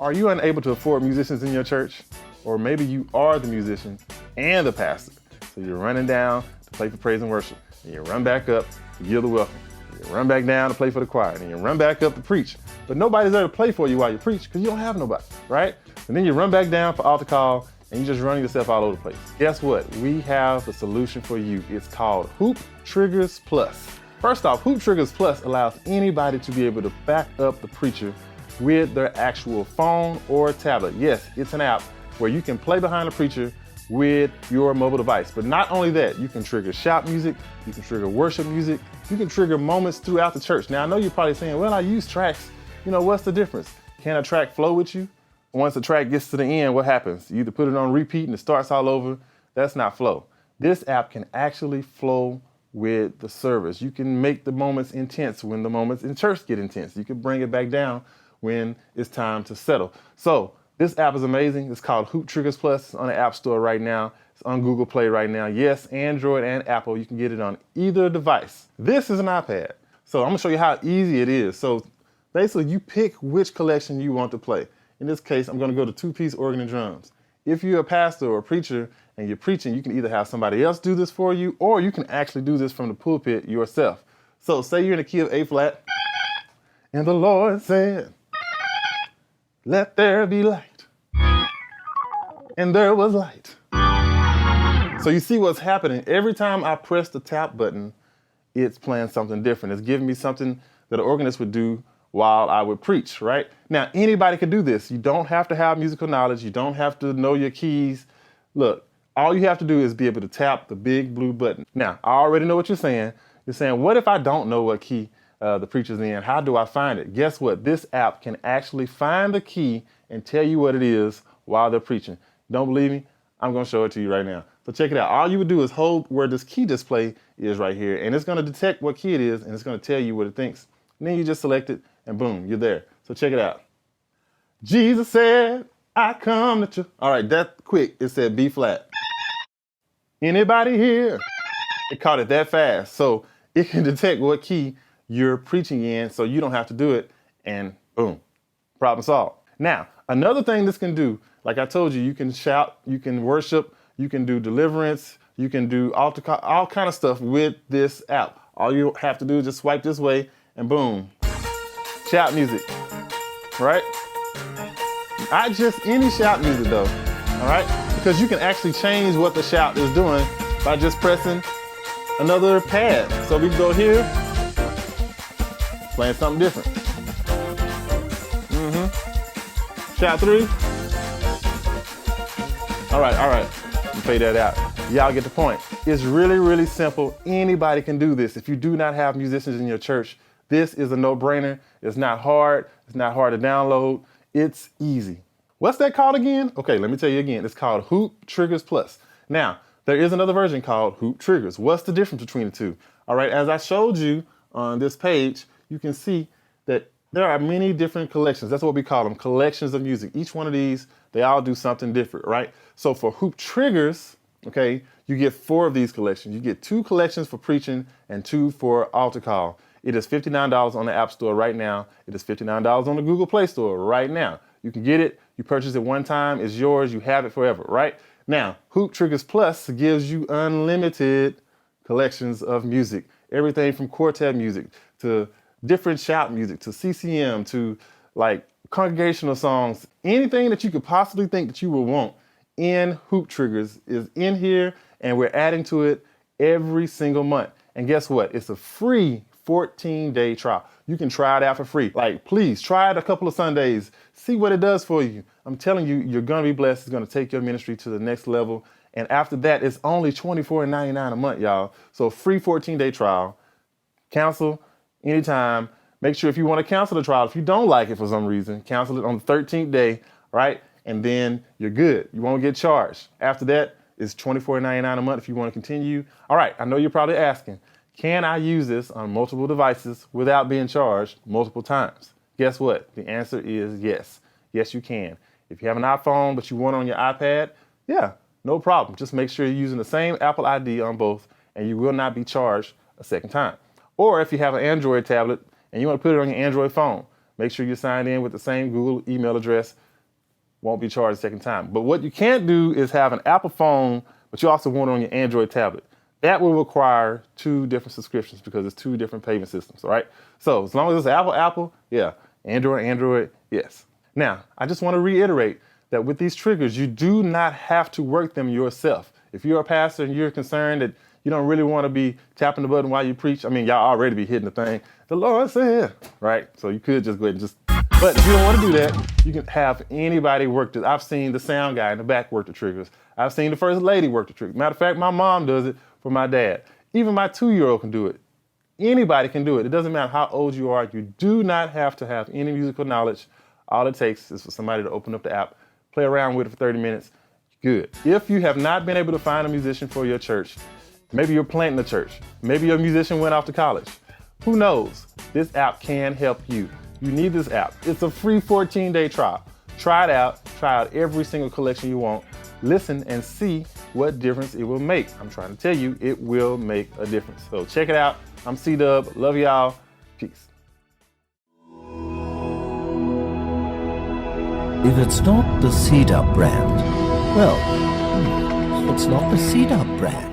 Are you unable to afford musicians in your church? Or maybe you are the musician and the pastor. So you're running down to play for praise and worship. And you run back up to yield the welcome. You run back down to play for the choir. And you run back up to preach. But nobody's there to play for you while you preach because you don't have nobody, right? And then you run back down for altar call and you're just running yourself all over the place. Guess what? We have a solution for you. It's called Hoop Triggerz Plus. First off, Hoop Triggerz Plus allows anybody to be able to back up the preacher with their actual phone or tablet. Yes, it's an app where you can play behind the preacher with your mobile device. But not only that, you can trigger shout music, you can trigger worship music, you can trigger moments throughout the church. Now I know you're probably saying, well, I use tracks. You know, what's the difference? Can a track flow with you? Once the track gets to the end, what happens? You either put it on repeat and it starts all over. That's not flow. This app can actually flow with the service. You can make the moments intense when the moments in church get intense. You can bring it back down when it's time to settle. So this app is amazing. It's called Hoop Triggerz Plus. It's on the App Store right now. It's on Google Play right now. Yes, Android and Apple. You can get it on either device. This is an iPad. So I'm gonna show you how easy it is. So basically you pick which collection you want to play. In this case, I'm gonna go to two-piece organ and drums. If you're a pastor or a preacher and you're preaching, you can either have somebody else do this for you or you can actually do this from the pulpit yourself. So say you're in the key of A flat and the Lord said, let there be light. And there was light. So you see what's happening. Every time I press the tap button, it's playing something different. It's giving me something that an organist would do while I would preach, right? Now, anybody can do this. You don't have to have musical knowledge. You don't have to know your keys. Look, all you have to do is be able to tap the big blue button. Now, I already know what you're saying. You're saying, what if I don't know what key the preacher's in? How do I find it? Guess what? This app can actually find the key and tell you what it is while they're preaching. Don't believe me? I'm gonna show it to you right now. So check it out. All you would do is hold where this key display is right here, and it's gonna detect what key it is, and it's gonna tell you what it thinks. And then you just select it, and boom, you're there. So check it out. Jesus said, I come to you. All right, that quick, it said B flat. Anybody here? It caught it that fast. So it can detect what key you're preaching in, so you don't have to do it, and boom, problem solved. Now, another thing this can do, like I told you, you can shout, you can worship, you can do deliverance, you can do all kind of stuff with this app. All you have to do is just swipe this way and boom, shout music, right? Not just any shout music though, all right? Because you can actually change what the shout is doing by just pressing another pad. So we can go here, playing something different. Shout 3. All right, you fade that out. Y'all get the point. It's really, really simple. Anybody can do this. If you do not have musicians in your church, this is a no-brainer. It's not hard. It's not hard to download. It's easy. What's that called again? Okay, let me tell you again. It's called Hoop Triggerz Plus. Now, there is another version called Hoop Triggerz. What's the difference between the two? All right, as I showed you on this page, you can see that there are many different collections. That's what we call them, collections of music. Each one of these, they all do something different, right? So for Hoop Triggerz, okay, you get 4 of these collections. You get 2 collections for preaching and 2 for altar call. It is $59 on the App Store right now. It is $59 on the Google Play Store right now. You can get it, you purchase it one time, it's yours, you have it forever, right? Now, Hoop Triggerz Plus gives you unlimited collections of music. Everything from quartet music to different shout music to CCM to like congregational songs. Anything that you could possibly think that you would want in Hoop Triggerz is in here, and we're adding to it every single month. And guess what? It's a free 14-day trial. You can try it out for free. Like, please try it a couple of Sundays. See what it does for you. I'm telling you, you're gonna be blessed. It's gonna take your ministry to the next level. And after that, it's only $24.99 a month, y'all. So free 14-day trial. Cancel anytime. Make sure if you want to cancel the trial, if you don't like it for some reason, cancel it on the 13th day, right? And then you're good. You won't get charged. After that, it's $24.99 a month if you want to continue. All right, I know you're probably asking, can I use this on multiple devices without being charged multiple times? Guess what? The answer is yes. Yes, you can. If you have an iPhone, but you want it on your iPad, yeah, no problem. Just make sure you're using the same Apple ID on both, and you will not be charged a second time. Or if you have an Android tablet and you want to put it on your Android phone, make sure you're signed in with the same Google email address. won't be charged a second time. But what you can't do is have an Apple phone, but you also want it on your Android tablet. That will require 2 different subscriptions because it's 2 different payment systems, all right? So as long as it's Apple, yeah. Android, yes. Now, I just want to reiterate that with these triggers, you do not have to work them yourself. If you're a pastor and you're concerned that you don't really want to be tapping the button while you preach, I mean, y'all already be hitting the thing. The Lord said, right? So you could just go ahead and but if you don't want to do that, you can have anybody work this. I've seen the sound guy in the back work the triggers. I've seen the first lady work the triggers. Matter of fact, my mom does it for my dad. Even my 2-year-old can do it. Anybody can do it. It doesn't matter how old you are. You do not have to have any musical knowledge. All it takes is for somebody to open up the app, play around with it for 30 minutes. Good. If you have not been able to find a musician for your church, maybe you're planting a church. Maybe your musician went off to college. Who knows? This app can help you. You need this app. It's a free 14-day trial. Try it out. Try out every single collection you want. Listen and see what difference it will make. I'm trying to tell you, it will make a difference. So check it out. I'm CDUB. Love y'all. Peace. If it's not the CDUB brand, well, it's not the CDUB brand.